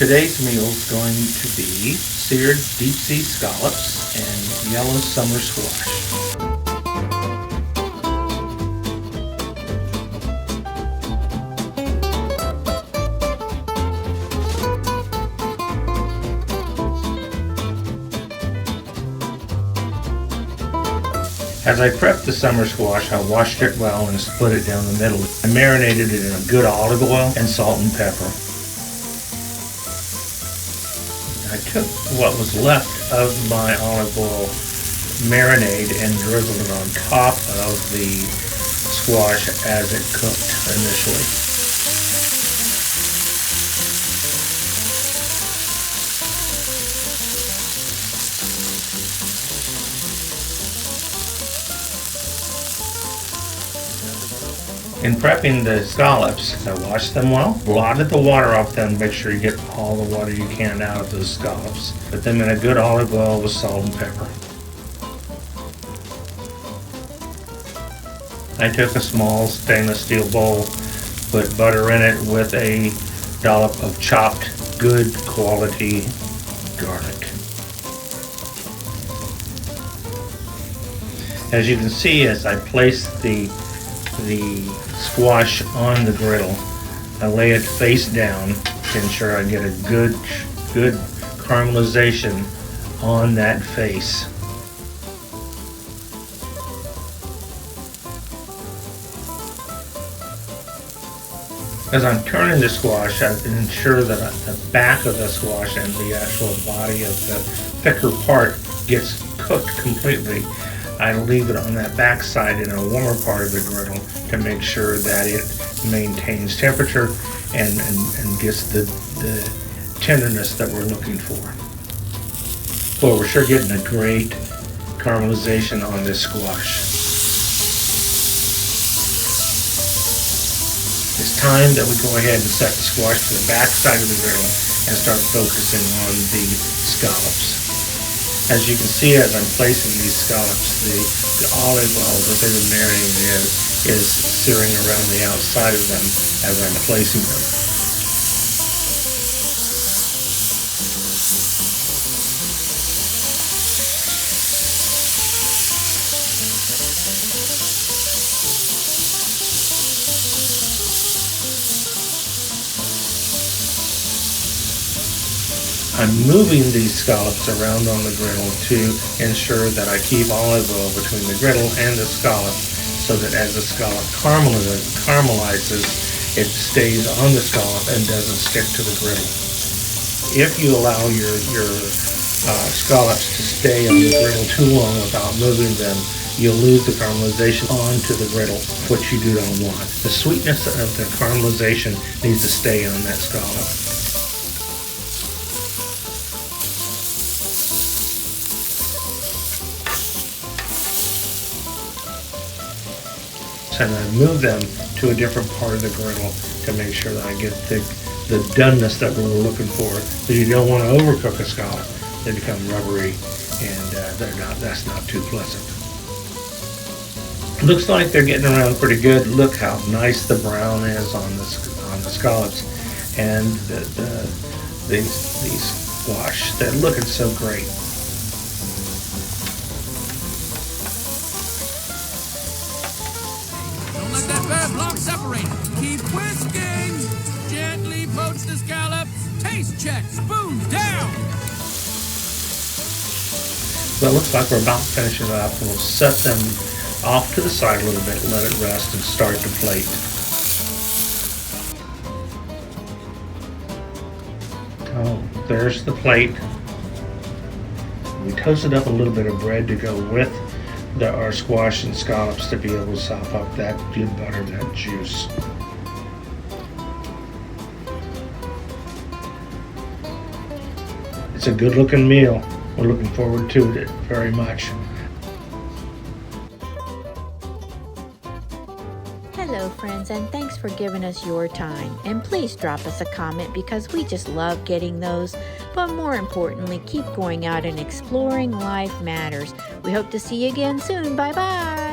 Today's meal is going to be seared deep sea scallops and yellow summer squash. As I prepped the summer squash, I washed it well and split it down the middle. I marinated it in a good olive oil and salt and pepper. I took what was left of my olive oil marinade and drizzled it on top of the squash as it cooked initially. In prepping the scallops, I washed them well, blotted the water off them, make sure you get all the water you can out of those scallops. Put them in a good olive oil with salt and pepper. I took a small stainless steel bowl, put butter in it with a dollop of chopped, good quality garlic. As you can see, as I place the squash on the griddle, I lay it face down to ensure I get a good caramelization on that face. As I'm turning the squash, I ensure that the back of the squash and the actual body of the thicker part gets cooked completely. I leave it on that back side in a warmer part of the griddle to make sure that it maintains temperature and gets the tenderness that we're looking for. Well, we're sure getting a great caramelization on this squash. It's time that we go ahead and set the squash to the back side of the griddle and start focusing on the scallops. As you can see, as I'm placing these scallops, the olive oil that they've been marinating in is searing around the outside of them as I'm placing them. I'm moving these scallops around on the griddle to ensure that I keep olive oil between the griddle and the scallop so that as the scallop caramelizes, it stays on the scallop and doesn't stick to the griddle. If you allow your scallops to stay on the griddle too long without moving them, you'll lose the caramelization onto the griddle, which you do not want. The sweetness of the caramelization needs to stay on that scallop. And I move them to a different part of the griddle to make sure that I get the doneness that we're looking for. But you don't want to overcook a scallop; they become rubbery, and that's not too pleasant. Looks like they're getting around pretty good. Look how nice the brown is on the scallops, and these squash. They're looking so great. Separate. Keep whisking. Gently poach the scallops. Taste check. Spoons down. Well, it looks like we're about to finish it up. We'll set them off to the side a little bit, let it rest, and start to plate. Oh, there's the plate. We toasted up a little bit of bread to go with our squash and scallops to be able to sop up that good butter, that juice. It's a good looking meal. We're looking forward to it very much. Hello friends, and thanks for giving us your time. And please drop us a comment because we just love getting those. But more importantly, keep going out and exploring. Life matters. We hope to see you again soon. Bye bye.